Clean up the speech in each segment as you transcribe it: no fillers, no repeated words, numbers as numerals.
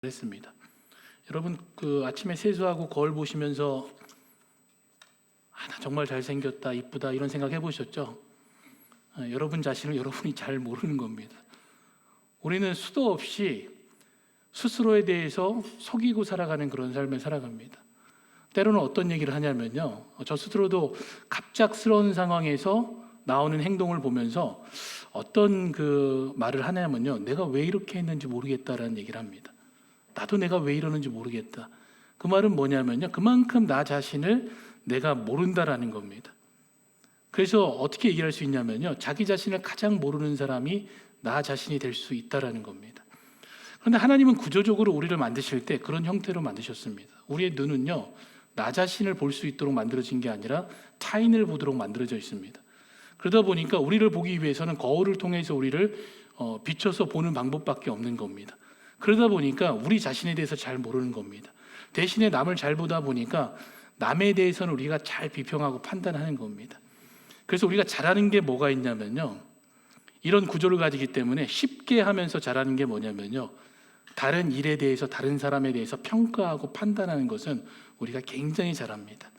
했습니다. 여러분 아침에 세수하고 거울 보시면서 나 정말 잘생겼다, 이쁘다 이런 생각 해보셨죠? 여러분 자신을 여러분이 잘 모르는 겁니다. 우리는 수도 없이 스스로에 대해서 속이고 살아가는 그런 삶을 살아갑니다. 때로는 어떤 얘기를 하냐면요, 저 스스로도 갑작스러운 상황에서 나오는 행동을 보면서 어떤 말을 하냐면요, 내가 왜 이렇게 했는지 모르겠다라는 얘기를 합니다. 나도 내가 왜 이러는지 모르겠다. 그 말은 뭐냐면요, 그만큼 나 자신을 내가 모른다라는 겁니다. 그래서 어떻게 얘기할 수 있냐면요, 자기 자신을 가장 모르는 사람이 나 자신이 될 수 있다라는 겁니다. 그런데 하나님은 구조적으로 우리를 만드실 때 그런 형태로 만드셨습니다. 우리의 눈은요, 나 자신을 볼 수 있도록 만들어진 게 아니라 타인을 보도록 만들어져 있습니다. 그러다 보니까 우리를 보기 위해서는 거울을 통해서 우리를 비춰서 보는 방법밖에 없는 겁니다. 그러다 보니까 우리 자신에 대해서 잘 모르는 겁니다. 대신에 남을 잘 보다 보니까 남에 대해서는 우리가 잘 비평하고 판단하는 겁니다. 그래서 우리가 잘하는 게 뭐가 있냐면요, 이런 구조를 가지기 때문에 쉽게 하면서 잘하는 게 뭐냐면요, 다른 일에 대해서, 다른 사람에 대해서 평가하고 판단하는 것은 우리가 굉장히 잘합니다.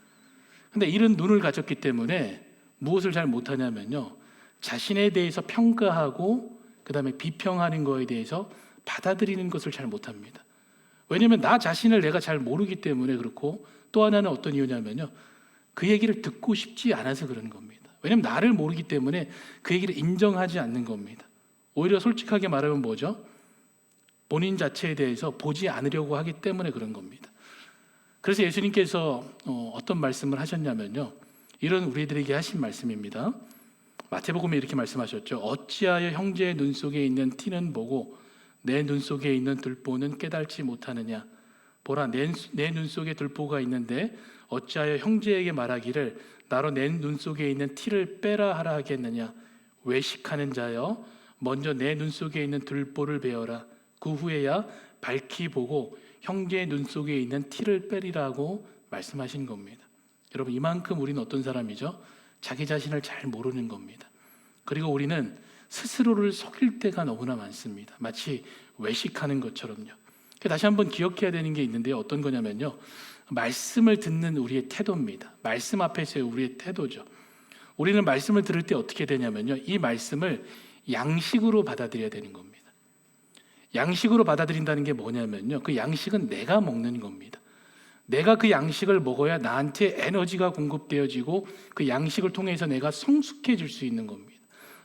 근데 이런 눈을 가졌기 때문에 무엇을 잘 못하냐면요, 자신에 대해서 평가하고 그 다음에 비평하는 거에 대해서 받아들이는 것을 잘 못합니다. 왜냐하면 나 자신을 내가 잘 모르기 때문에 그렇고, 또 하나는 어떤 이유냐면요, 그 얘기를 듣고 싶지 않아서 그러는 겁니다. 왜냐하면 나를 모르기 때문에 그 얘기를 인정하지 않는 겁니다. 오히려 솔직하게 말하면 뭐죠? 본인 자체에 대해서 보지 않으려고 하기 때문에 그런 겁니다. 그래서 예수님께서 어떤 말씀을 하셨냐면요, 이런 우리들에게 하신 말씀입니다. 마태복음에 이렇게 말씀하셨죠. 어찌하여 형제의 눈 속에 있는 티는 보고 내 눈 속에 있는 들보는 깨달지 못하느냐. 보라, 내 눈 속에 들보가 있는데 어찌하여 형제에게 말하기를 나로 내 눈 속에 있는 티를 빼라 하라 하겠느냐. 외식하는 자여, 먼저 내 눈 속에 있는 들보를 베어라. 그 후에야 밝히 보고 형제의 눈 속에 있는 티를 빼리라고 말씀하신 겁니다. 여러분, 이만큼 우리는 어떤 사람이죠? 자기 자신을 잘 모르는 겁니다. 그리고 우리는 스스로를 속일 때가 너무나 많습니다. 마치 외식하는 것처럼요. 다시 한번 기억해야 되는 게 있는데요, 어떤 거냐면요, 말씀을 듣는 우리의 태도입니다. 말씀 앞에서의 우리의 태도죠. 우리는 말씀을 들을 때 어떻게 되냐면요, 이 말씀을 양식으로 받아들여야 되는 겁니다. 양식으로 받아들인다는 게 뭐냐면요, 그 양식은 내가 먹는 겁니다. 내가 그 양식을 먹어야 나한테 에너지가 공급되어지고 그 양식을 통해서 내가 성숙해질 수 있는 겁니다.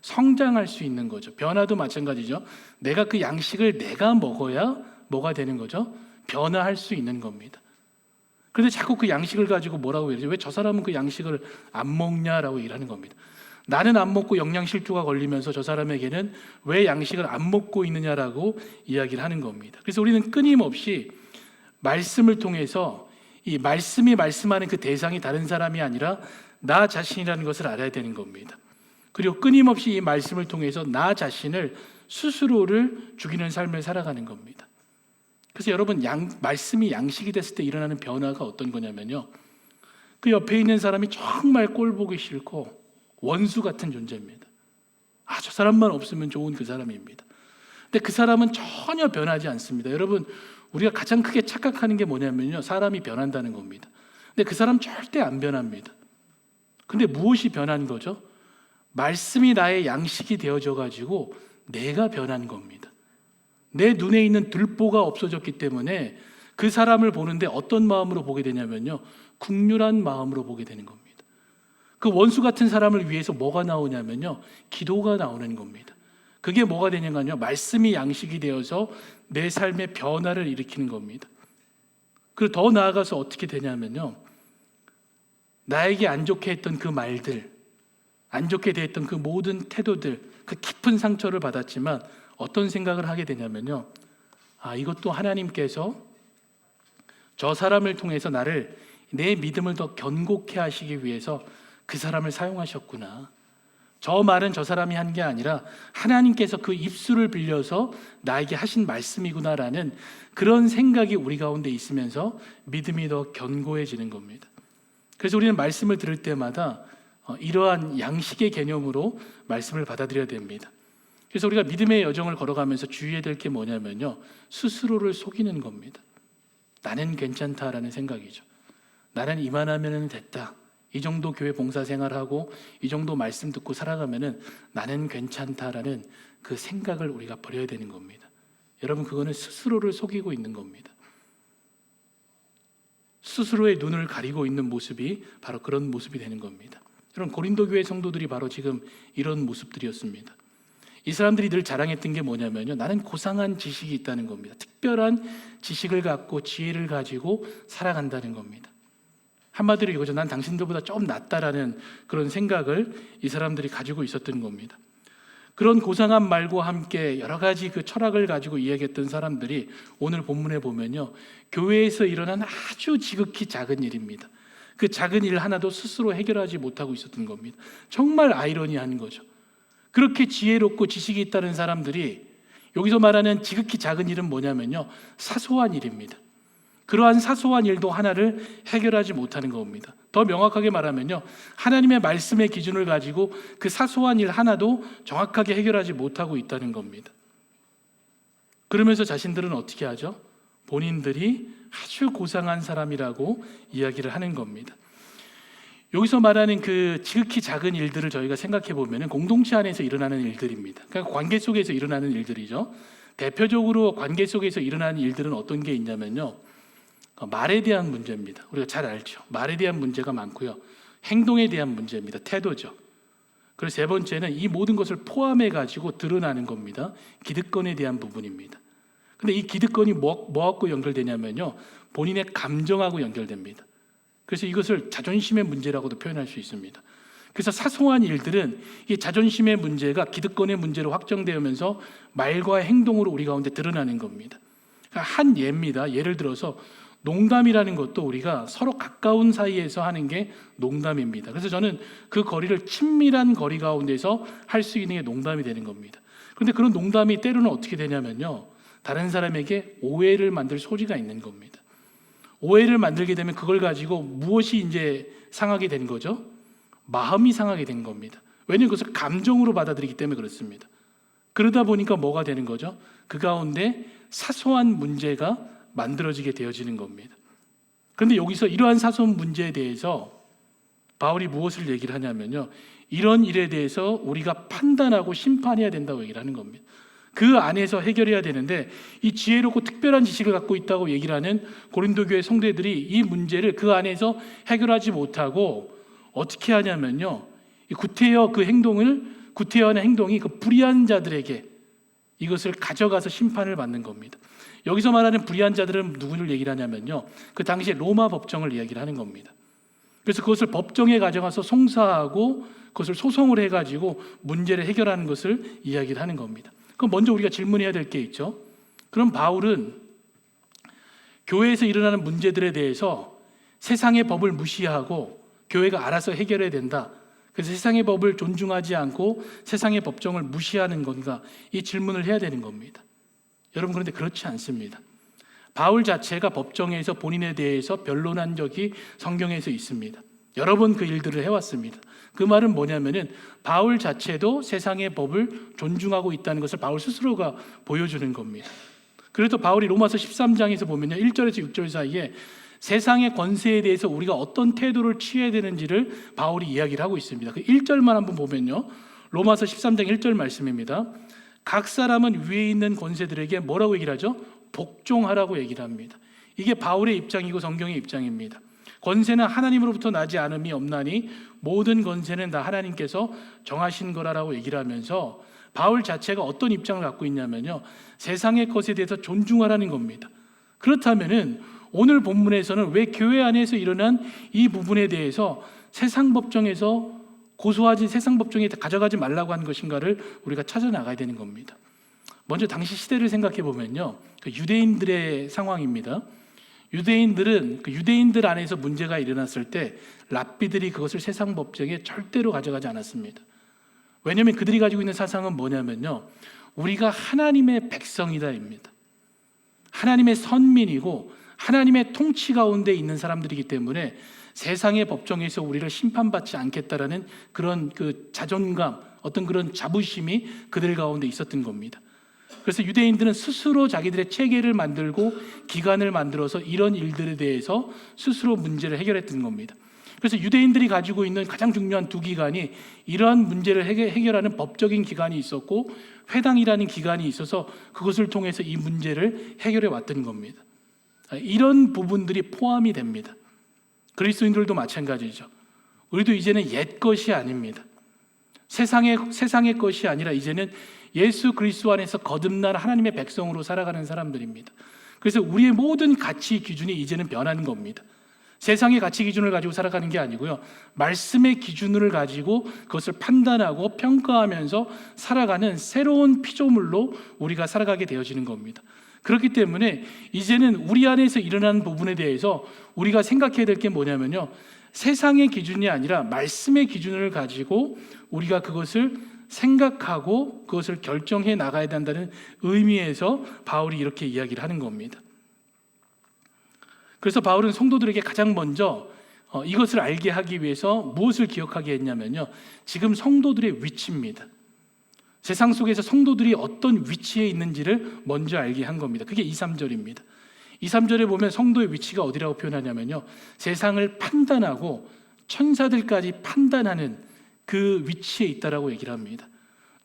성장할 수 있는 거죠. 변화도 마찬가지죠. 내가 그 양식을 내가 먹어야 뭐가 되는 거죠? 변화할 수 있는 겁니다. 그런데 자꾸 그 양식을 가지고 뭐라고 해야죠? 왜 저 사람은 그 양식을 안 먹냐라고 일하는 겁니다. 나는 안 먹고 영양실조가 걸리면서 저 사람에게는 왜 양식을 안 먹고 있느냐라고 이야기를 하는 겁니다. 그래서 우리는 끊임없이 말씀을 통해서 이 말씀이 말씀하는 그 대상이 다른 사람이 아니라 나 자신이라는 것을 알아야 되는 겁니다. 그리고 끊임없이 이 말씀을 통해서 나 자신을, 스스로를 죽이는 삶을 살아가는 겁니다. 그래서 여러분, 말씀이 양식이 됐을 때 일어나는 변화가 어떤 거냐면요, 그 옆에 있는 사람이 정말 꼴 보기 싫고 원수 같은 존재입니다. 저 사람만 없으면 좋은 그 사람입니다. 근데 그 사람은 전혀 변하지 않습니다. 여러분, 우리가 가장 크게 착각하는 게 뭐냐면요, 사람이 변한다는 겁니다. 근데 그 사람 절대 안 변합니다. 근데 무엇이 변한 거죠? 말씀이 나의 양식이 되어져 가지고 내가 변한 겁니다. 내 눈에 있는 들보가 없어졌기 때문에 그 사람을 보는데 어떤 마음으로 보게 되냐면요, 긍휼한 마음으로 보게 되는 겁니다. 그 원수 같은 사람을 위해서 뭐가 나오냐면요, 기도가 나오는 겁니다. 그게 뭐가 되냐면요, 말씀이 양식이 되어서 내 삶의 변화를 일으키는 겁니다. 그리고 더 나아가서 어떻게 되냐면요, 나에게 안 좋게 했던 그 말들, 안 좋게 대했던 그 모든 태도들, 그 깊은 상처를 받았지만 어떤 생각을 하게 되냐면요, 이것도 하나님께서 저 사람을 통해서 나를, 내 믿음을 더 견고케 하시기 위해서 그 사람을 사용하셨구나. 저 말은 저 사람이 한 게 아니라 하나님께서 그 입술을 빌려서 나에게 하신 말씀이구나라는 그런 생각이 우리 가운데 있으면서 믿음이 더 견고해지는 겁니다. 그래서 우리는 말씀을 들을 때마다 이러한 양식의 개념으로 말씀을 받아들여야 됩니다. 그래서 우리가 믿음의 여정을 걸어가면서 주의해야 될 게 뭐냐면요, 스스로를 속이는 겁니다. 나는 괜찮다라는 생각이죠. 나는 이만하면 됐다, 이 정도 교회 봉사생활하고 이 정도 말씀 듣고 살아가면은 나는 괜찮다라는 그 생각을 우리가 버려야 되는 겁니다. 여러분, 그거는 스스로를 속이고 있는 겁니다. 스스로의 눈을 가리고 있는 모습이 바로 그런 모습이 되는 겁니다. 여러분, 고린도 교회 성도들이 바로 지금 이런 모습들이었습니다. 이 사람들이 늘 자랑했던 게 뭐냐면요, 나는 고상한 지식이 있다는 겁니다. 특별한 지식을 갖고 지혜를 가지고 살아간다는 겁니다. 한마디로 이거죠. 난 당신들보다 좀 낫다라는 그런 생각을 이 사람들이 가지고 있었던 겁니다. 그런 고상한 말과 함께 여러 가지 그 철학을 가지고 이야기했던 사람들이 오늘 본문에 보면요, 교회에서 일어난 아주 지극히 작은 일입니다. 그 작은 일 하나도 스스로 해결하지 못하고 있었던 겁니다. 정말 아이러니한 거죠. 그렇게 지혜롭고 지식이 있다는 사람들이 여기서 말하는 지극히 작은 일은 뭐냐면요, 사소한 일입니다. 그러한 사소한 일도 하나를 해결하지 못하는 겁니다. 더 명확하게 말하면요, 하나님의 말씀의 기준을 가지고 그 사소한 일 하나도 정확하게 해결하지 못하고 있다는 겁니다. 그러면서 자신들은 어떻게 하죠? 본인들이 아주 고상한 사람이라고 이야기를 하는 겁니다. 여기서 말하는 그 지극히 작은 일들을 저희가 생각해 보면 공동체 안에서 일어나는 일들입니다. 그러니까 관계 속에서 일어나는 일들이죠. 대표적으로 관계 속에서 일어나는 일들은 어떤 게 있냐면요, 말에 대한 문제입니다. 우리가 잘 알죠. 말에 대한 문제가 많고요, 행동에 대한 문제입니다. 태도죠. 그리고 세 번째는 이 모든 것을 포함해 가지고 드러나는 겁니다. 기득권에 대한 부분입니다. 근데 이 기득권이 뭐하고 연결되냐면요, 본인의 감정하고 연결됩니다. 그래서 이것을 자존심의 문제라고도 표현할 수 있습니다. 그래서 사소한 일들은 이 자존심의 문제가 기득권의 문제로 확정되면서 말과 행동으로 우리 가운데 드러나는 겁니다. 한 예입니다. 예를 들어서 농담이라는 것도 우리가 서로 가까운 사이에서 하는 게 농담입니다. 그래서 저는 그 거리를 친밀한 거리 가운데서 할 수 있는 게 농담이 되는 겁니다. 그런데 그런 농담이 때로는 어떻게 되냐면요, 다른 사람에게 오해를 만들 소지가 있는 겁니다. 오해를 만들게 되면 그걸 가지고 무엇이 이제 상하게 된 거죠? 마음이 상하게 된 겁니다. 왜냐하면 그것을 감정으로 받아들이기 때문에 그렇습니다. 그러다 보니까 뭐가 되는 거죠? 그 가운데 사소한 문제가 만들어지게 되어지는 겁니다. 그런데 여기서 이러한 사소한 문제에 대해서 바울이 무엇을 얘기를 하냐면요, 이런 일에 대해서 우리가 판단하고 심판해야 된다고 얘기를 하는 겁니다. 그 안에서 해결해야 되는데, 이 지혜롭고 특별한 지식을 갖고 있다고 얘기를 하는 고린도 교회 성도들이 이 문제를 그 안에서 해결하지 못하고 어떻게 하냐면요, 구태여하는 행동이 그 불의한 자들에게 이것을 가져가서 심판을 받는 겁니다. 여기서 말하는 불의한 자들은 누구를 얘기를 하냐면요, 그 당시에 로마 법정을 이야기를 하는 겁니다. 그래서 그것을 법정에 가져가서 송사하고 그것을 소송을 해가지고 문제를 해결하는 것을 이야기를 하는 겁니다. 그럼 먼저 우리가 질문해야 될 게 있죠. 그럼 바울은 교회에서 일어나는 문제들에 대해서 세상의 법을 무시하고 교회가 알아서 해결해야 된다, 그래서 세상의 법을 존중하지 않고 세상의 법정을 무시하는 건가, 이 질문을 해야 되는 겁니다. 여러분, 그런데 그렇지 않습니다. 바울 자체가 법정에서 본인에 대해서 변론한 적이 성경에서 있습니다. 여러 번 그 일들을 해왔습니다. 그 말은 뭐냐면은 바울 자체도 세상의 법을 존중하고 있다는 것을 바울 스스로가 보여주는 겁니다. 그래도 바울이 로마서 13장에서 보면요, 1절에서 6절 사이에 세상의 권세에 대해서 우리가 어떤 태도를 취해야 되는지를 바울이 이야기를 하고 있습니다. 그 1절만 한번 보면요, 로마서 13장 1절 말씀입니다. 각 사람은 위에 있는 권세들에게 뭐라고 얘기를 하죠? 복종하라고 얘기를 합니다. 이게 바울의 입장이고 성경의 입장입니다. 권세는 하나님으로부터 나지 않음이 없나니 모든 권세는 다 하나님께서 정하신 거라고 얘기를 하면서 바울 자체가 어떤 입장을 갖고 있냐면요, 세상의 것에 대해서 존중하라는 겁니다. 그렇다면은 오늘 본문에서는 왜 교회 안에서 일어난 이 부분에 대해서 세상 법정에서 고소하지, 세상 법정에 가져가지 말라고 하는 것인가를 우리가 찾아 나가야 되는 겁니다. 먼저 당시 시대를 생각해 보면요, 그 유대인들의 상황입니다. 유대인들은 그 유대인들 안에서 문제가 일어났을 때 랍비들이 그것을 세상 법정에 절대로 가져가지 않았습니다. 왜냐하면 그들이 가지고 있는 사상은 뭐냐면요, 우리가 하나님의 백성이다입니다. 하나님의 선민이고 하나님의 통치 가운데 있는 사람들이기 때문에 세상의 법정에서 우리를 심판받지 않겠다라는 그런 그 자존감, 어떤 그런 자부심이 그들 가운데 있었던 겁니다. 그래서 유대인들은 스스로 자기들의 체계를 만들고 기관을 만들어서 이런 일들에 대해서 스스로 문제를 해결했던 겁니다. 그래서 유대인들이 가지고 있는 가장 중요한 두 기관이 이러한 문제를 해결하는 법적인 기관이 있었고 회당이라는 기관이 있어서 그것을 통해서 이 문제를 해결해 왔던 겁니다. 이런 부분들이 포함이 됩니다. 그리스도인들도 마찬가지죠. 우리도 이제는 옛 것이 아닙니다. 세상의 것이 아니라 이제는 예수 그리스도 안에서 거듭난 하나님의 백성으로 살아가는 사람들입니다. 그래서 우리의 모든 가치 기준이 이제는 변한 겁니다. 세상의 가치 기준을 가지고 살아가는 게 아니고요, 말씀의 기준을 가지고 그것을 판단하고 평가하면서 살아가는 새로운 피조물로 우리가 살아가게 되어지는 겁니다. 그렇기 때문에 이제는 우리 안에서 일어나는 부분에 대해서 우리가 생각해야 될 게 뭐냐면요, 세상의 기준이 아니라 말씀의 기준을 가지고 우리가 그것을 생각하고 그것을 결정해 나가야 된다는 의미에서 바울이 이렇게 이야기를 하는 겁니다. 그래서 바울은 성도들에게 가장 먼저 이것을 알게 하기 위해서 무엇을 기억하게 했냐면요, 지금 성도들의 위치입니다. 세상 속에서 성도들이 어떤 위치에 있는지를 먼저 알게 한 겁니다. 그게 2, 3절입니다. 2, 3절에 보면 성도의 위치가 어디라고 표현하냐면요, 세상을 판단하고 천사들까지 판단하는 그 위치에 있다라고 얘기를 합니다.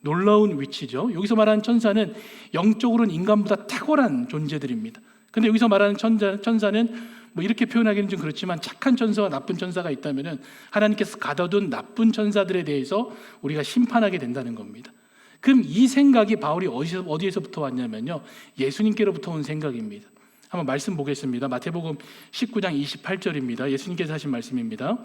놀라운 위치죠. 여기서 말하는 천사는 영적으로는 인간보다 탁월한 존재들입니다. 근데 여기서 말하는 천사는 뭐 이렇게 표현하기는 좀 그렇지만 착한 천사와 나쁜 천사가 있다면 하나님께서 가둬둔 나쁜 천사들에 대해서 우리가 심판하게 된다는 겁니다. 그럼 이 생각이 바울이 어디에서부터 왔냐면요, 예수님께로부터 온 생각입니다. 한번 말씀 보겠습니다. 마태복음 19장 28절입니다. 예수님께서 하신 말씀입니다.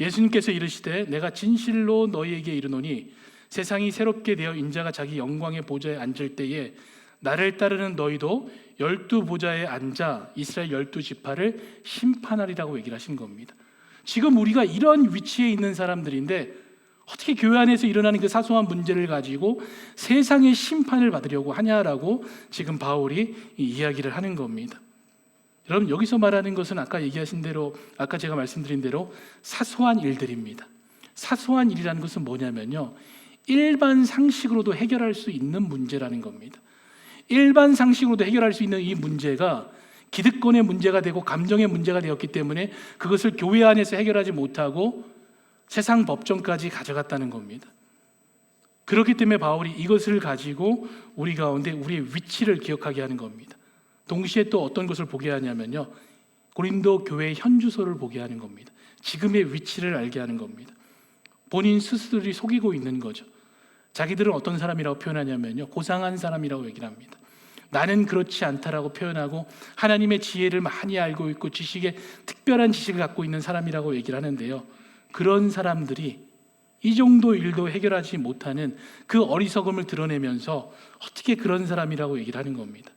예수님께서 이르시되 내가 진실로 너희에게 이르노니 세상이 새롭게 되어 인자가 자기 영광의 보좌에 앉을 때에 나를 따르는 너희도 12보좌에 앉아 이스라엘 12지파를 심판하리라고 얘기를 하신 겁니다. 지금 우리가 이런 위치에 있는 사람들인데 어떻게 교회 안에서 일어나는 그 사소한 문제를 가지고 세상의 심판을 받으려고 하냐라고 지금 바울이 이야기를 하는 겁니다. 여러분, 여기서 말하는 것은 아까 얘기하신 대로, 아까 제가 말씀드린 대로 사소한 일들입니다. 사소한 일이라는 것은 뭐냐면요, 일반 상식으로도 해결할 수 있는 문제라는 겁니다. 일반 상식으로도 해결할 수 있는 이 문제가 기득권의 문제가 되고 감정의 문제가 되었기 때문에 그것을 교회 안에서 해결하지 못하고 세상 법정까지 가져갔다는 겁니다. 그렇기 때문에 바울이 이것을 가지고 우리 가운데 우리의 위치를 기억하게 하는 겁니다. 동시에 또 어떤 것을 보게 하냐면요, 고린도 교회의 현주소를 보게 하는 겁니다. 지금의 위치를 알게 하는 겁니다. 본인 스스로들이 속이고 있는 거죠. 자기들은 어떤 사람이라고 표현하냐면요, 고상한 사람이라고 얘기를 합니다. 나는 그렇지 않다라고 표현하고 하나님의 지혜를 많이 알고 있고 지식에 특별한 지식을 갖고 있는 사람이라고 얘기를 하는데요, 그런 사람들이 이 정도 일도 해결하지 못하는 그 어리석음을 드러내면서 어떻게 그런 사람이라고 얘기를 하는 겁니다.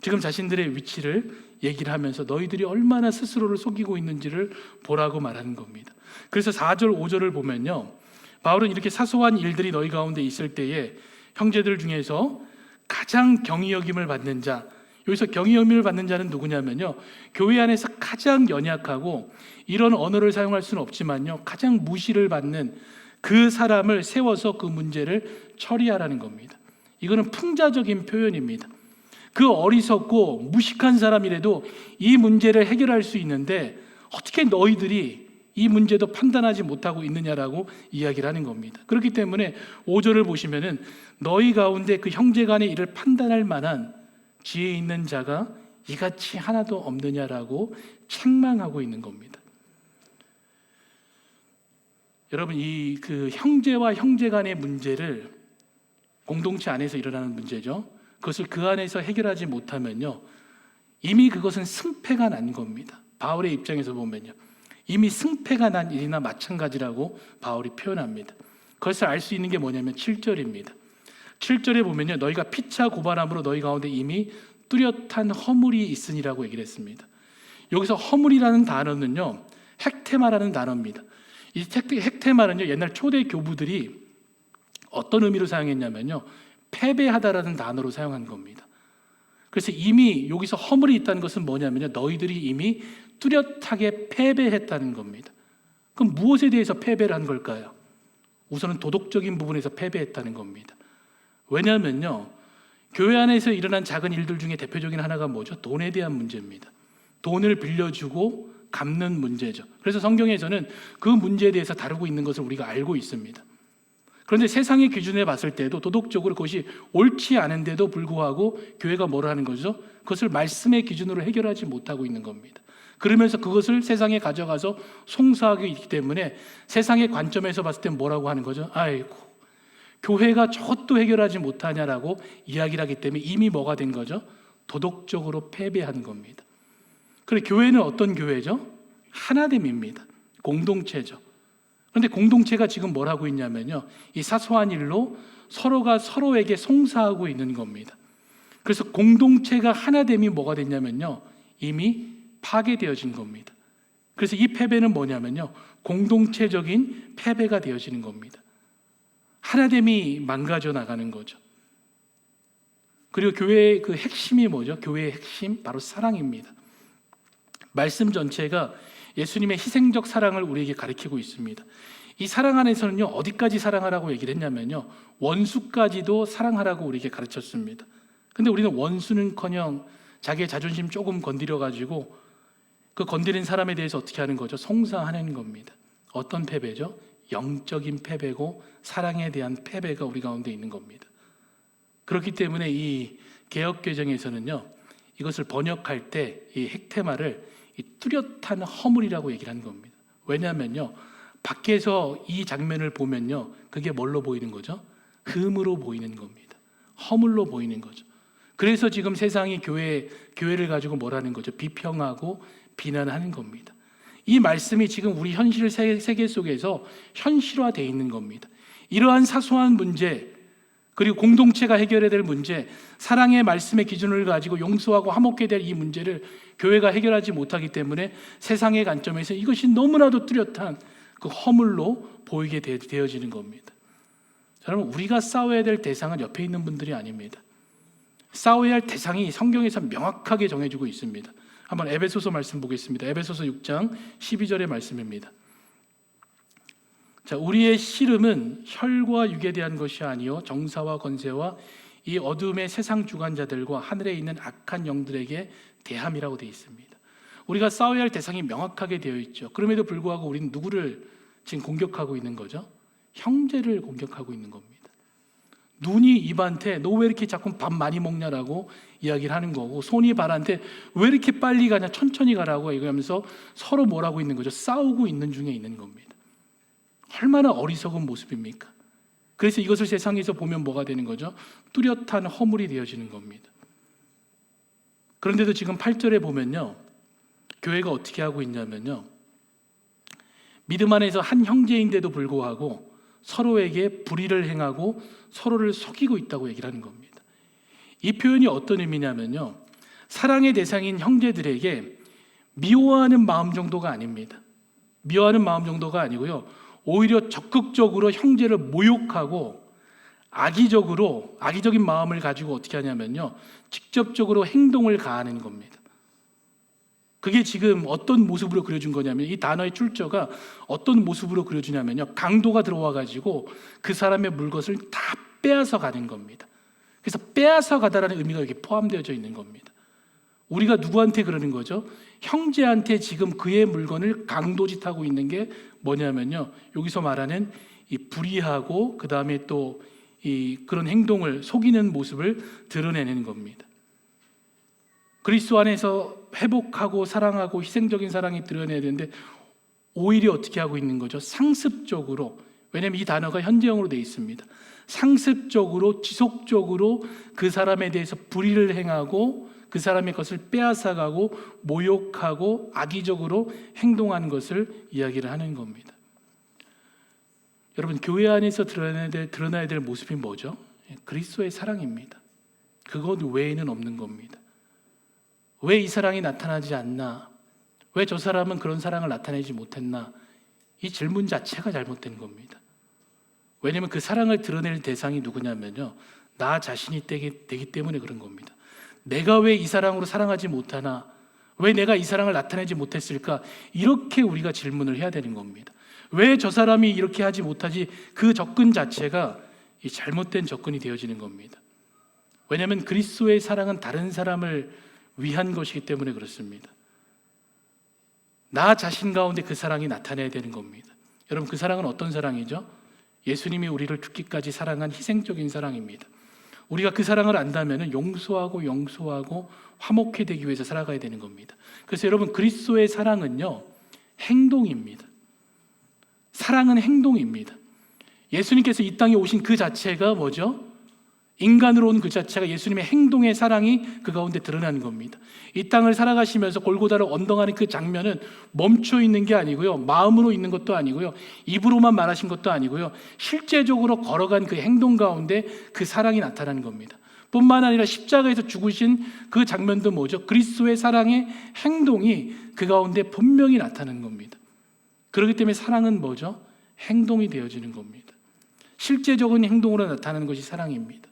지금 자신들의 위치를 얘기를 하면서 너희들이 얼마나 스스로를 속이고 있는지를 보라고 말하는 겁니다. 그래서 4절, 5절을 보면요, 바울은 이렇게 사소한 일들이 너희 가운데 있을 때에 형제들 중에서 가장 경히 여김을 받는 자, 여기서 경히 여김을 받는 자는 누구냐면요, 교회 안에서 가장 연약하고 이런 언어를 사용할 수는 없지만요, 가장 무시를 받는 그 사람을 세워서 그 문제를 처리하라는 겁니다. 이거는 풍자적인 표현입니다. 그 어리석고 무식한 사람이라도 이 문제를 해결할 수 있는데 어떻게 너희들이 이 문제도 판단하지 못하고 있느냐라고 이야기를 하는 겁니다. 그렇기 때문에 5절을 보시면은 너희 가운데 그 형제 간의 일을 판단할 만한 지혜 있는 자가 이같이 하나도 없느냐라고 책망하고 있는 겁니다. 여러분, 이 그 형제와 형제 간의 문제를, 공동체 안에서 일어나는 문제죠, 그것을 그 안에서 해결하지 못하면요, 이미 그것은 승패가 난 겁니다. 바울의 입장에서 보면요, 이미 승패가 난 일이나 마찬가지라고 바울이 표현합니다. 그것을 알 수 있는 게 뭐냐면 7절입니다. 7절에 보면요, 너희가 피차 고발함으로 너희 가운데 이미 뚜렷한 허물이 있으니라고 얘기를 했습니다. 여기서 허물이라는 단어는요, 헥테마라는 단어입니다. 이 헥테마는요, 옛날 초대 교부들이 어떤 의미로 사용했냐면요, 패배하다라는 단어로 사용한 겁니다. 그래서 이미 여기서 허물이 있다는 것은 뭐냐면요, 너희들이 이미 뚜렷하게 패배했다는 겁니다. 그럼 무엇에 대해서 패배를 한 걸까요? 우선은 도덕적인 부분에서 패배했다는 겁니다. 왜냐하면요, 교회 안에서 일어난 작은 일들 중에 대표적인 하나가 뭐죠? 돈에 대한 문제입니다. 돈을 빌려주고 갚는 문제죠. 그래서 성경에서는 그 문제에 대해서 다루고 있는 것을 우리가 알고 있습니다. 그런데 세상의 기준에 봤을 때도 도덕적으로 그것이 옳지 않은데도 불구하고 교회가 뭐라 하는 거죠? 그것을 말씀의 기준으로 해결하지 못하고 있는 겁니다. 그러면서 그것을 세상에 가져가서 송사하고 있기 때문에 세상의 관점에서 봤을 때 뭐라고 하는 거죠? 아이고, 교회가 저것도 해결하지 못하냐라고 이야기를 하기 때문에 이미 뭐가 된 거죠? 도덕적으로 패배한 겁니다. 그래, 교회는 어떤 교회죠? 하나됨입니다. 공동체죠. 그런데 공동체가 지금 뭘 하고 있냐면요, 이 사소한 일로 서로가 서로에게 송사하고 있는 겁니다. 그래서 공동체가 하나됨이 뭐가 됐냐면요, 이미 파괴되어진 겁니다. 그래서 이 패배는 뭐냐면요, 공동체적인 패배가 되어지는 겁니다. 하나됨이 망가져 나가는 거죠. 그리고 교회의 그 핵심이 뭐죠? 교회의 핵심 바로 사랑입니다. 말씀 전체가 예수님의 희생적 사랑을 우리에게 가르치고 있습니다. 이 사랑 안에서는요, 어디까지 사랑하라고 얘기를 했냐면요, 원수까지도 사랑하라고 우리에게 가르쳤습니다. 근데 우리는 원수는커녕 자기의 자존심 조금 건드려 가지고 그 건드린 사람에 대해서 어떻게 하는 거죠? 송사하는 겁니다. 어떤 패배죠? 영적인 패배고 사랑에 대한 패배가 우리 가운데 있는 겁니다. 그렇기 때문에 이 개역개정에서는요, 이것을 번역할 때 이 핵테마를 이 뚜렷한 허물이라고 얘기를 하는 겁니다. 왜냐하면요, 밖에서 이 장면을 보면요, 그게 뭘로 보이는 거죠? 흠으로 보이는 겁니다. 허물로 보이는 거죠. 그래서 지금 세상이 교회를 가지고 뭐라는 거죠? 비평하고 비난하는 겁니다. 이 말씀이 지금 우리 현실 세계 속에서 현실화되어 있는 겁니다. 이러한 사소한 문제, 그리고 공동체가 해결해야 될 문제, 사랑의 말씀의 기준을 가지고 용서하고 화목해야 될 이 문제를 교회가 해결하지 못하기 때문에 세상의 관점에서 이것이 너무나도 뚜렷한 그 허물로 보이게 되어지는 겁니다. 여러분, 우리가 싸워야 될 대상은 옆에 있는 분들이 아닙니다. 싸워야 할 대상이 성경에서 명확하게 정해지고 있습니다. 한번 에베소서 말씀 보겠습니다. 에베소서 6장 12절의 말씀입니다. 자, 우리의 씨름은 혈과 육에 대한 것이 아니요 정사와 권세와 이 어둠의 세상 주관자들과 하늘에 있는 악한 영들에게 대함이라고 되어 있습니다. 우리가 싸워야 할 대상이 명확하게 되어 있죠. 그럼에도 불구하고 우리는 누구를 지금 공격하고 있는 거죠? 형제를 공격하고 있는 겁니다. 눈이 입한테 너 왜 이렇게 자꾸 밥 많이 먹냐라고 이야기를 하는 거고, 손이 발한테 왜 이렇게 빨리 가냐, 천천히 가라고 얘기하면서 서로 뭐라고 있는 거죠? 싸우고 있는 중에 있는 겁니다. 얼마나 어리석은 모습입니까? 그래서 이것을 세상에서 보면 뭐가 되는 거죠? 뚜렷한 허물이 되어지는 겁니다. 그런데도 지금 8절에 보면요, 교회가 어떻게 하고 있냐면요, 믿음 안에서 한 형제인데도 불구하고 서로에게 불의를 행하고 서로를 속이고 있다고 얘기를 하는 겁니다. 이 표현이 어떤 의미냐면요, 사랑의 대상인 형제들에게 미워하는 마음 정도가 아닙니다. 미워하는 마음 정도가 아니고요, 오히려 적극적으로 형제를 모욕하고 악의적인 마음을 가지고 어떻게 하냐면요, 직접적으로 행동을 가하는 겁니다. 그게 지금 어떤 모습으로 그려준 거냐면, 이 단어의 출처가 어떤 모습으로 그려주냐면요, 강도가 들어와 가지고 그 사람의 물것을 다 빼앗아 가는 겁니다. 그래서 빼앗아 가다라는 의미가 여기 포함되어져 있는 겁니다. 우리가 누구한테 그러는 거죠? 형제한테 지금 그의 물건을 강도짓하고 있는 게 뭐냐면요, 여기서 말하는 이 불의하고 그 다음에 또 이 그런 행동을 속이는 모습을 드러내는 겁니다. 그리스도 안에서 회복하고 사랑하고 희생적인 사랑이 드러내야 되는데 오히려 어떻게 하고 있는 거죠? 상습적으로, 왜냐하면 이 단어가 현재형으로 되어 있습니다. 상습적으로 지속적으로 그 사람에 대해서 불의를 행하고 그 사람의 것을 빼앗아가고 모욕하고 악의적으로 행동하는 것을 이야기를 하는 겁니다. 여러분, 교회 안에서 드러나야 될 모습이 뭐죠? 그리스도의 사랑입니다. 그것 외에는 없는 겁니다. 왜 이 사랑이 나타나지 않나? 왜 저 사람은 그런 사랑을 나타내지 못했나? 이 질문 자체가 잘못된 겁니다. 왜냐하면 그 사랑을 드러낼 대상이 누구냐면요, 나 자신이 되기 때문에 그런 겁니다. 내가 왜 이 사랑으로 사랑하지 못하나? 왜 내가 이 사랑을 나타내지 못했을까? 이렇게 우리가 질문을 해야 되는 겁니다. 왜 저 사람이 이렇게 하지 못하지? 그 접근 자체가 이 잘못된 접근이 되어지는 겁니다. 왜냐하면 그리스도의 사랑은 다른 사람을 위한 것이기 때문에 그렇습니다. 나 자신 가운데 그 사랑이 나타나야 되는 겁니다. 여러분, 그 사랑은 어떤 사랑이죠? 예수님이 우리를 죽기까지 사랑한 희생적인 사랑입니다. 우리가 그 사랑을 안다면 용서하고 화목해 되기 위해서 살아가야 되는 겁니다. 그래서 여러분, 그리스도의 사랑은요, 행동입니다. 사랑은 행동입니다. 예수님께서 이 땅에 오신 그 자체가 뭐죠? 인간으로 온 그 자체가 예수님의 행동의 사랑이 그 가운데 드러나는 겁니다. 이 땅을 살아가시면서 골고다를 언덕하는 그 장면은 멈춰 있는 게 아니고요, 마음으로 있는 것도 아니고요, 입으로만 말하신 것도 아니고요, 실제적으로 걸어간 그 행동 가운데 그 사랑이 나타나는 겁니다. 뿐만 아니라 십자가에서 죽으신 그 장면도 뭐죠? 그리스도의 사랑의 행동이 그 가운데 분명히 나타나는 겁니다. 그렇기 때문에 사랑은 뭐죠? 행동이 되어지는 겁니다. 실제적인 행동으로 나타나는 것이 사랑입니다.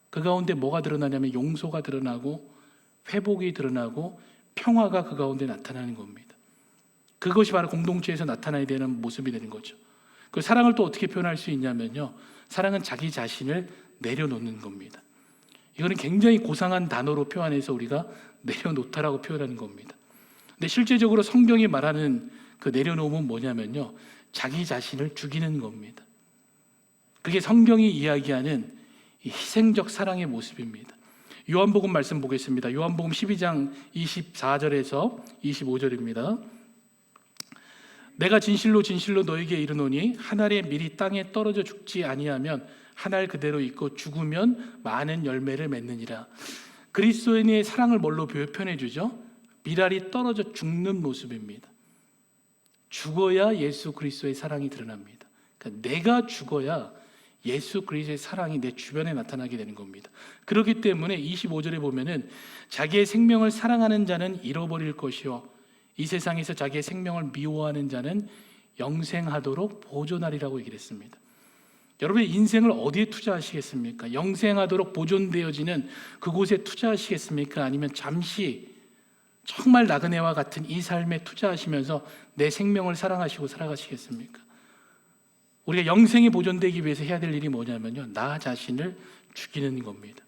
그 가운데 뭐가 드러나냐면 용서가 드러나고 회복이 드러나고 평화가 그 가운데 나타나는 겁니다. 그것이 바로 공동체에서 나타나야 되는 모습이 되는 거죠. 그 사랑을 또 어떻게 표현할 수 있냐면요, 사랑은 자기 자신을 내려놓는 겁니다. 이거는 굉장히 고상한 단어로 표현해서 우리가 내려놓다라고 표현하는 겁니다. 근데 실제적으로 성경이 말하는 그 내려놓음은 뭐냐면요, 자기 자신을 죽이는 겁니다. 그게 성경이 이야기하는 이 희생적 사랑의 모습입니다. 요한복음 말씀 보겠습니다. 요한복음 12장 24절에서 25절입니다. 내가 진실로 진실로 너에게 이르노니 한 알의 밀이 땅에 떨어져 죽지 아니하면 한 알 그대로 있고 죽으면 많은 열매를 맺느니라. 그리스도인의 사랑을 뭘로 표현해 주죠? 밀알이 떨어져 죽는 모습입니다. 죽어야 예수 그리스도의 사랑이 드러납니다. 그러니까 내가 죽어야 예수 그리스도의 사랑이 내 주변에 나타나게 되는 겁니다. 그렇기 때문에 25절에 보면은 자기의 생명을 사랑하는 자는 잃어버릴 것이요 이 세상에서 자기의 생명을 미워하는 자는 영생하도록 보존하리라고 얘기를 했습니다. 여러분의 인생을 어디에 투자하시겠습니까? 영생하도록 보존되어지는 그곳에 투자하시겠습니까? 아니면 잠시 정말 나그네와 같은 이 삶에 투자하시면서 내 생명을 사랑하시고 살아가시겠습니까? 우리가 영생이 보존되기 위해서 해야 될 일이 뭐냐면요, 나 자신을 죽이는 겁니다.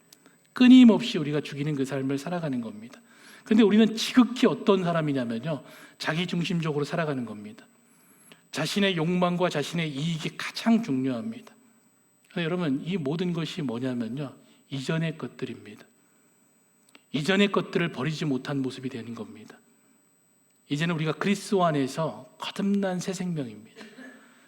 끊임없이 우리가 죽이는 그 삶을 살아가는 겁니다. 근데 우리는 지극히 어떤 사람이냐면요, 자기 중심적으로 살아가는 겁니다. 자신의 욕망과 자신의 이익이 가장 중요합니다. 여러분, 이 모든 것이 뭐냐면요, 이전의 것들입니다. 이전의 것들을 버리지 못한 모습이 되는 겁니다. 이제는 우리가 그리스도 안에서 거듭난 새 생명입니다.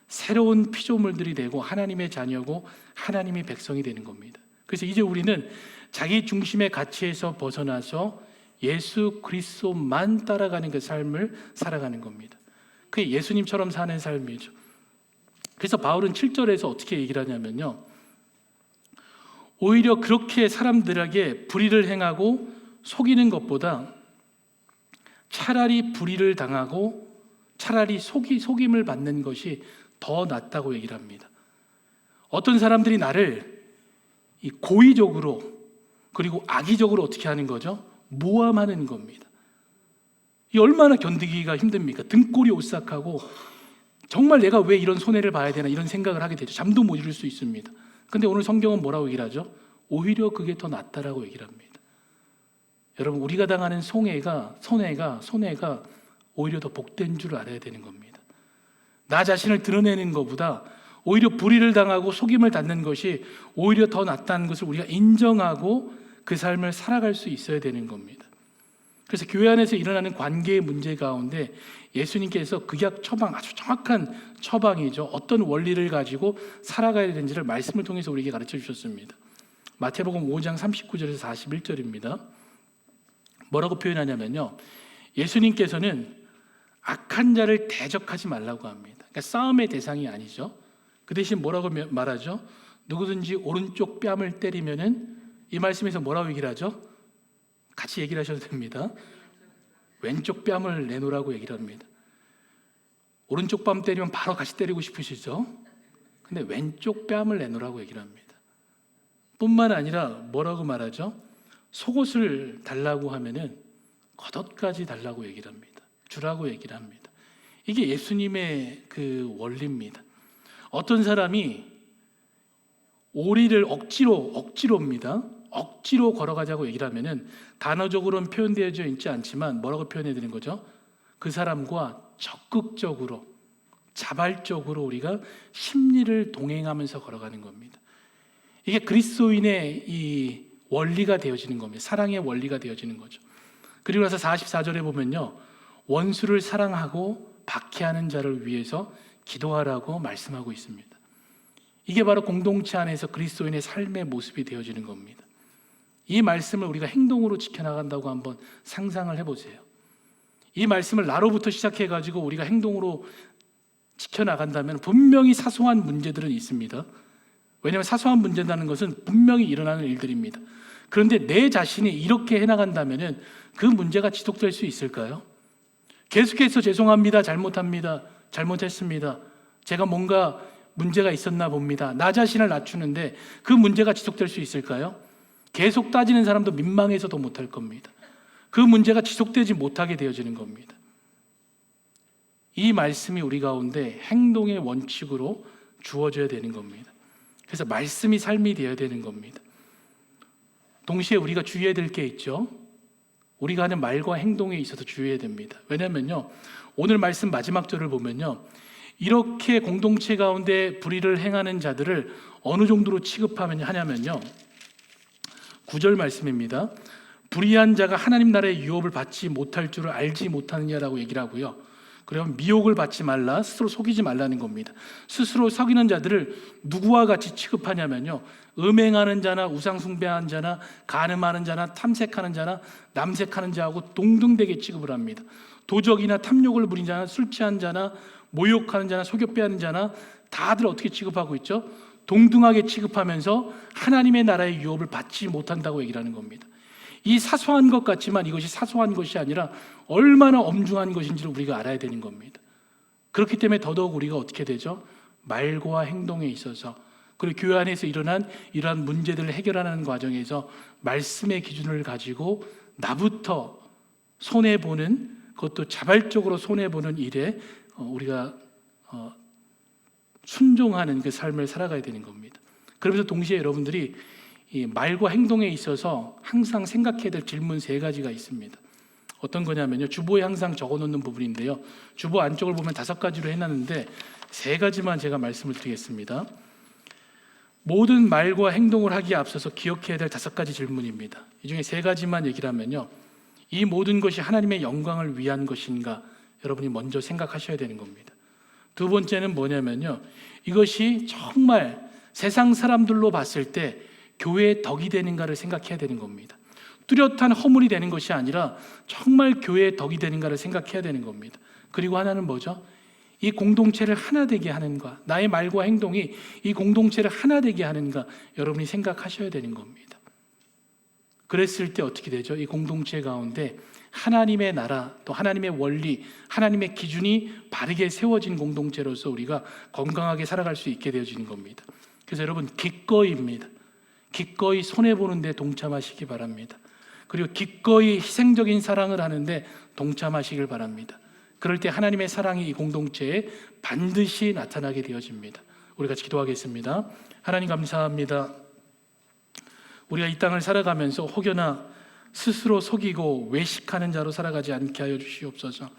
새로운 피조물들이 되고 하나님의 자녀고 하나님의 백성이 되는 겁니다. 그래서 이제 우리는 자기 중심의 가치에서 벗어나서 예수 그리스도만 따라가는 그 삶을 살아가는 겁니다. 그게 예수님처럼 사는 삶이죠. 그래서 바울은 7절에서 어떻게 얘기를 하냐면요, 오히려 그렇게 사람들에게 불의를 행하고 속이는 것보다 차라리 불의를 당하고 차라리 속임을 받는 것이 더 낫다고 얘기를 합니다. 어떤 사람들이 나를 고의적으로 그리고 악의적으로 어떻게 하는 거죠? 모함하는 겁니다. 이 얼마나 견디기가 힘듭니까? 등골이 오싹하고 정말 내가 왜 이런 손해를 봐야 되나 이런 생각을 하게 되죠. 잠도 못 이룰 수 있습니다. 근데 오늘 성경은 뭐라고 얘기를 하죠? 오히려 그게 더 낫다라고 얘기를 합니다. 여러분, 우리가 당하는 손해가 오히려 더 복된 줄 알아야 되는 겁니다. 나 자신을 드러내는 것보다 오히려 불의를 당하고 속임을 당는 것이 오히려 더 낫다는 것을 우리가 인정하고 그 삶을 살아갈 수 있어야 되는 겁니다. 그래서 교회 안에서 일어나는 관계의 문제 가운데 예수님께서 극약 처방, 아주 정확한 처방이죠. 어떤 원리를 가지고 살아가야 되는지를 말씀을 통해서 우리에게 가르쳐 주셨습니다. 마태복음 5장 39절에서 41절입니다. 뭐라고 표현하냐면요, 예수님께서는 악한 자를 대적하지 말라고 합니다. 그러니까 싸움의 대상이 아니죠. 그 대신 뭐라고 말하죠? 누구든지 오른쪽 뺨을 때리면은, 이 말씀에서 뭐라고 얘기를 하죠? 같이 얘기를 하셔도 됩니다. 왼쪽 뺨을 내놓으라고 얘기를 합니다. 오른쪽 뺨 때리면 바로 같이 때리고 싶으시죠? 근데 왼쪽 뺨을 내놓으라고 얘기를 합니다. 뿐만 아니라 뭐라고 말하죠? 속옷을 달라고 하면은 겉옷까지 달라고 얘기를 합니다. 주라고 얘기를 합니다. 이게 예수님의 그 원리입니다. 어떤 사람이 오리를 억지로입니다. 억지로 걸어가자고 얘기를 하면은 단어적으로는 표현되어져 있지 않지만 뭐라고 표현해 드리는 거죠? 그 사람과 적극적으로 자발적으로 우리가 심리를 동행하면서 걸어가는 겁니다. 이게 그리스도인의 이 원리가 되어지는 겁니다. 사랑의 원리가 되어지는 거죠. 그리고 나서 44절에 보면요, 원수를 사랑하고 박해하는 자를 위해서 기도하라고 말씀하고 있습니다. 이게 바로 공동체 안에서 그리스도인의 삶의 모습이 되어지는 겁니다. 이 말씀을 우리가 행동으로 지켜나간다고 한번 상상을 해보세요. 이 말씀을 나로부터 시작해가지고 우리가 행동으로 지켜나간다면 분명히 사소한 문제들은 있습니다. 왜냐하면 사소한 문제라는 것은 분명히 일어나는 일들입니다. 그런데 내 자신이 이렇게 해나간다면 그 문제가 지속될 수 있을까요? 계속해서 죄송합니다, 잘못합니다, 잘못했습니다, 제가 뭔가 문제가 있었나 봅니다, 나 자신을 낮추는데 그 문제가 지속될 수 있을까요? 계속 따지는 사람도 민망해서도 못할 겁니다. 그 문제가 지속되지 못하게 되어지는 겁니다. 이 말씀이 우리 가운데 행동의 원칙으로 주어져야 되는 겁니다. 그래서 말씀이 삶이 되어야 되는 겁니다. 동시에 우리가 주의해야 될 게 있죠. 우리가 하는 말과 행동에 있어서 주의해야 됩니다. 왜냐하면요, 오늘 말씀 마지막 절을 보면요, 이렇게 공동체 가운데 불의를 행하는 자들을 어느 정도로 취급하냐면요, 9절 말씀입니다. 불의한 자가 하나님 나라의 유업을 받지 못할 줄을 알지 못하느냐라고 얘기를 하고요, 그러면 미혹을 받지 말라, 스스로 속이지 말라는 겁니다. 스스로 속이는 자들을 누구와 같이 취급하냐면요, 음행하는 자나 우상 숭배하는 자나 간음하는 자나 탐색하는 자나 남색하는 자하고 동등되게 취급을 합니다. 도적이나 탐욕을 부린 자나 술 취한 자나 모욕하는 자나 속여 빼앗는 자나 다들 어떻게 취급하고 있죠? 동등하게 취급하면서 하나님의 나라의 유업을 받지 못한다고 얘기를 하는 겁니다. 이 사소한 것 같지만 이것이 사소한 것이 아니라 얼마나 엄중한 것인지를 우리가 알아야 되는 겁니다. 그렇기 때문에 더더욱 우리가 어떻게 되죠? 말과 행동에 있어서, 그리고 교회 안에서 일어난 이러한 문제들을 해결하는 과정에서 말씀의 기준을 가지고 나부터 손해보는, 그것도 자발적으로 손해보는 일에 우리가 순종하는 그 삶을 살아가야 되는 겁니다. 그러면서 동시에 여러분들이 이 말과 행동에 있어서 항상 생각해야 될 질문 3가지가 있습니다. 어떤 거냐면요, 주보에 항상 적어놓는 부분인데요, 주보 안쪽을 보면 5가지로 해놨는데 3가지만 제가 말씀을 드리겠습니다. 모든 말과 행동을 하기에 앞서서 기억해야 될 5가지 질문입니다. 이 중에 3가지만 얘기를 하면요, 이 모든 것이 하나님의 영광을 위한 것인가 여러분이 먼저 생각하셔야 되는 겁니다. 2번째는 뭐냐면요, 이것이 정말 세상 사람들로 봤을 때 교회의 덕이 되는가를 생각해야 되는 겁니다. 뚜렷한 허물이 되는 것이 아니라 정말 교회의 덕이 되는가를 생각해야 되는 겁니다. 그리고 하나는 뭐죠? 이 공동체를 하나 되게 하는가, 나의 말과 행동이 이 공동체를 하나 되게 하는가 여러분이 생각하셔야 되는 겁니다. 그랬을 때 어떻게 되죠? 이 공동체 가운데 하나님의 나라, 또 하나님의 원리, 하나님의 기준이 바르게 세워진 공동체로서 우리가 건강하게 살아갈 수 있게 되어지는 겁니다. 그래서 여러분, 기꺼이입니다. 기꺼이 손해보는 데 동참하시기 바랍니다. 그리고 기꺼이 희생적인 사랑을 하는데 동참하시길 바랍니다. 그럴 때 하나님의 사랑이 이 공동체에 반드시 나타나게 되어집니다. 우리 같이 기도하겠습니다. 하나님 감사합니다. 우리가 이 땅을 살아가면서 혹여나 스스로 속이고 외식하는 자로 살아가지 않게 하여 주시옵소서.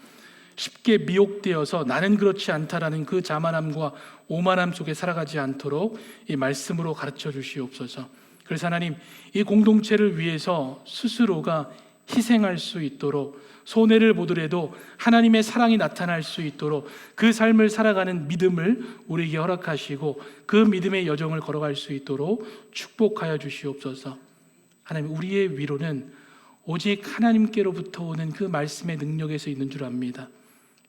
쉽게 미혹되어서 나는 그렇지 않다라는 그 자만함과 오만함 속에 살아가지 않도록 이 말씀으로 가르쳐 주시옵소서. 그래서 하나님, 이 공동체를 위해서 스스로가 희생할 수 있도록, 손해를 보더라도 하나님의 사랑이 나타날 수 있도록 그 삶을 살아가는 믿음을 우리에게 허락하시고 그 믿음의 여정을 걸어갈 수 있도록 축복하여 주시옵소서. 하나님, 우리의 위로는 오직 하나님께로부터 오는 그 말씀의 능력에서 있는 줄 압니다.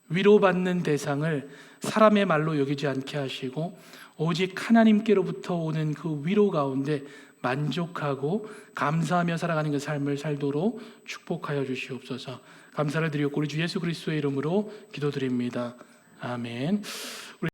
위로받는 대상을 사람의 말로 여기지 않게 하시고 오직 하나님께로부터 오는 그 위로 가운데 만족하고 감사하며 살아가는 그 삶을 살도록 축복하여 주시옵소서. 감사를 드리고 우리 주 예수 그리스도의 이름으로 기도드립니다. 아멘.